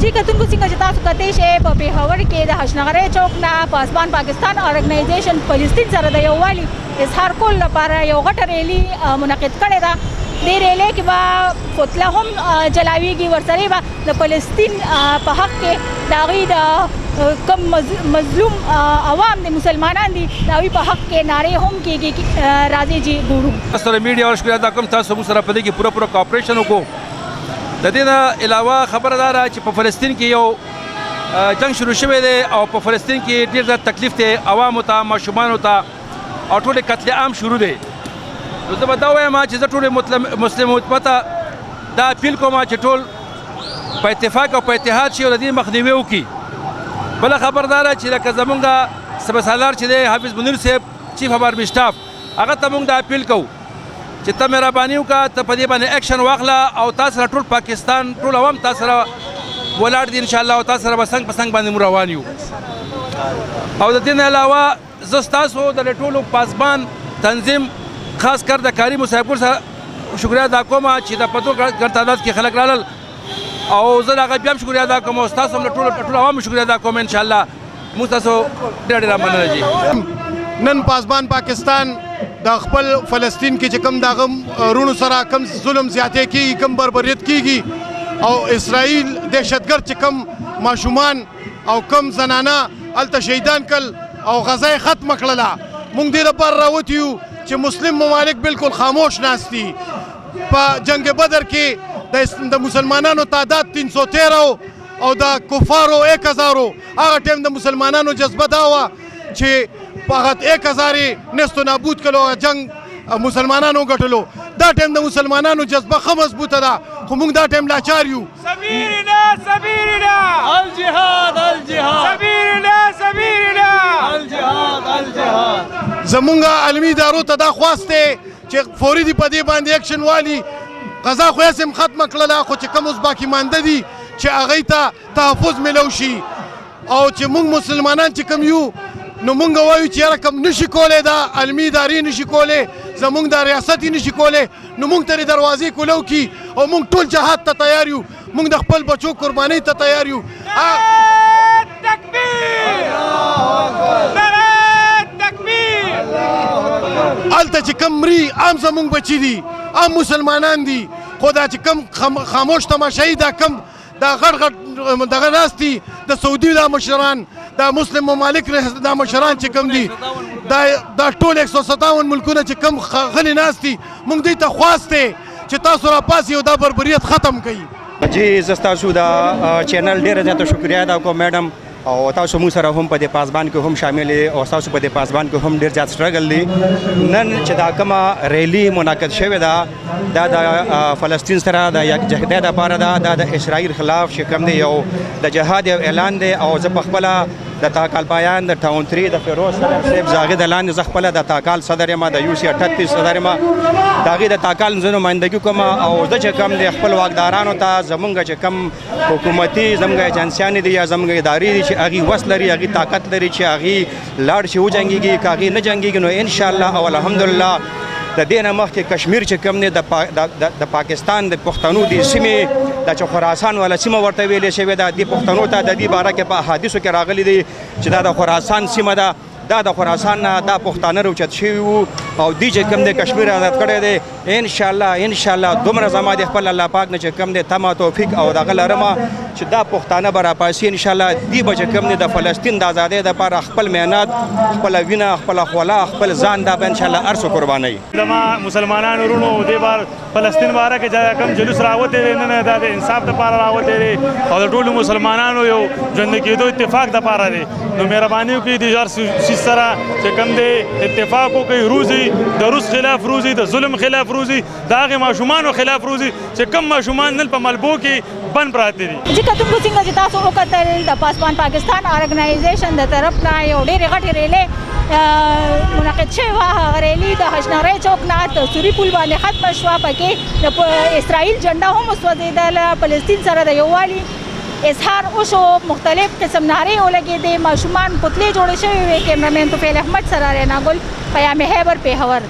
जी कतुनको څنګه چې تاسو کتئ چې په پیښور کې د حشنغرۍ چوک نه پاسبان پاکستان ارګنایزیشن فلسطین سره د یووالي اظهار کولو لپاره یو غټه ریلي منعقد کړې ده. دې ریلۍ کې به پتله هم جلاویږي، ورسره به د فلسطین په حق کې د هغوی د کم مظلوم عوام د مسلمانان دي د هغوی په حق کې نارې هم کېږي. راځئ جی ګورو. سره میډیا او شکریه ادا کوم، تاسو موږ سره په دې کې پوره کوآپریشن وکړو. د دې نه علاوه خبره دا ده چې په فلسطین کې یو جنگ شروع شوی دی او په فلسطین کې ډېر زیات تکلیف دی عوامو ته، ماشومانو ته، او ټولې قتل عام شروع دی. نو زه به دا وایم چې زه ټولې مسلم امته دا اپیل کوم چې ټول په اتفاق او په اتحاد شي او د دې مخنیوي وکړي. بله خبر دا ده چې لکه زمونږ سبسالار چې دی حافظ منیر صاحب چیف اف آرمي سټاف، هغه ته مونږ دا اپیل کوو چې ته مهرباني وکړه، ته په دې باندې اکشن واخله او تا سره ټول پاکستان ټول عوام تا سره ولاړ دي انشاءالله، او تا سره به څنګ په څنګ باندې موږ روان یو. او د دې نه علاوه زه ستاسو د ټولو پاسبان تنظیم خاص کر د کاري صاحب سره شکریه ادا کوم چې د پتو ګڼ تعداد کې خلک رالل، او زه د هغه بیا هم شکریه ادا کوم او ستاسو هم د ټولو عوامو شکریه ادا کوم. انشاءالله موږ تاسو ډېر ډېر مننه جي. نن پاسبان پاکستان د خپل فلسطین کې چې کوم دغه رونو سره کوم ظلم زیاتې کېږي، کوم بربریت کېږي، او اسرائیل دهشتګرد چې کوم ماشومان او کوم زنانه هلته شهیدان کړل او غزا یې ختمه کړله، موږ دې لپاره راوتي یو چې مسلم ممالک بالکل خاموش ناست دي. په جنگ بدر کې د مسلمانانو تعداد 313 او د کفارو 1000. هغه ټایم د مسلمانانو جذبه دا وه چې فقط 1000 نست و نابود کړو، جنگ مسلمانانو ګټلو. دا ټایم د مسلمانانو جذبه ښه مضبوطه ده، خو موږ دا ټایم لاچار یو. سبیلنا سبیلنا الجهاد الجهاد سبیلنا سبیلنا الجهاد الجهاد. زمونږ علمي ادارو ته دا خواست دی چې فوري دي په دې باندې اکشن والي. غزا خو یې هم ختمه کړله، خو چې کوم اوس باقي مانده دي چې هغوی ته تحفظ میلو شي، او چې موږ مسلمانان چې کوم یو نو مونږ وایو چې یاره کوم نشي کولی، دا علمي ادارې نشي کولی، زمونږ دا ریاست یې نشي کولی، نو مونږ ته یې دروازې کولو کړي او مونږ ټول جهاد ته تیار یو، مونږ د خپل بچو قربانۍ ته تیار یو. تکبیر نعرہ تکبیر. هلته چې کوم مري عام زمونږ بچي دي، عام مسلمانان دي، خو دا چې کوم خاموش تماشایي دا کوم دا غټ غټ دغه ناست دي د سعودي دا مشران، دا مسلم ممالک دا مشران چې کوم دي، دا ټول 157 ملکونه چې کوم غلي ناست دي، موږ دوی ته خواست دی چې تاسو راپاسئ او دا بربریت ختم کړئ. جی زه ستاسو دا چینل ډېره زیاته شکریه ادا کوم میډم، او تاسو موږ سره هم په دې پاسبان کې هم شامل یې او تاسو په دې پاسبان کې هم ډېر زیات سټرګل دی. نن چې دا کومه ریلي منعقد شوې ده دا د فلسطین سره د یکجهتۍ دپاره ده، دا د اسرائیل خلاف چې کوم دی یو د جهاد یو اعلان دی. او زه پخپله د تاکال پایان د ټاون 3 د فیروز صاحب زاغې د لاندې زه خپله د تاکال صدر یم، د یو سی 38 صدر یم، د هغې د تاکال زه نمایندګي کوم. او زه چې کوم د خپل واکدارانو ته زمونږ چې کوم حکومتي زمونږ ایجنسیانې دي یا زمونږ ادارې دي چې هغې وس لري، هغې طاقت لري چې هغې لاړ شي وجنګېږي، که هغې نه جنګېږي نو انشاءالله او الحمدلله د دې نه مخکې کشمیر چې کوم دی د پاکستان د پښتنو د سیمې دا چې خراسان والا سیمه ورته ویلې شوې ده، دې پښتنو ته د دې باره کې په احادیثو کې راغلي دي چې دا د خراسان سیمه ده، دا د خراسان نه دا پښتانه راوچت شوي وو او دوی چې کوم دی کشمیر آزاد کړی دی. انشاءالله دومره زما د خپل الله پاک نه چې کوم دی تمه توفیق او دغه لرمه چې دا پښتانه به راپاسي انشاءالله. دوی به چې کوم دی د فلسطین د ازادۍ دپاره خپل محنت، خپله وینه، خپله خوله، خپل ځان دا به انشاءالله هر څه قربانوي. زما مسلمانانو وروڼو دې بار فلسطین باره کې کوم جلوس راوتی دی نن دا د انصاف دپاره راوتی دی او د ټولو مسلمانانو یو ژوندي کېدو اتفاق دپاره دی. نو مهرباني وکړئ د هر شي سره چې کوم دی اتفاق وکړئ، روزي د روس خلاف روزي، د ظلم خلاف روزي، د هغې ماشومانو خلاف روزي چې کوم ماشومان نن په ملبو کې بند پراته دي. جی کتونکو څنګه چې تاسو وکتل د پاسبان پاکستان ارګنایزیشن د طرف نه یو ډېرې غټې ریلۍ منعقد شوې وه. هغه ریلي د حشنغرۍ چوک نه د سوري پل باندې ختمه شوه. پکې د اسرائیل جنډه هم وسوځېدله. فلسطین سره د یووالي اظهار وشو، مختلف قسم نعرې ولګېدې، ماشومان پتلې جوړې شوې وې. کیمرامین توفیل احمد سره رینا ګل، پیام خیبر، پیښور.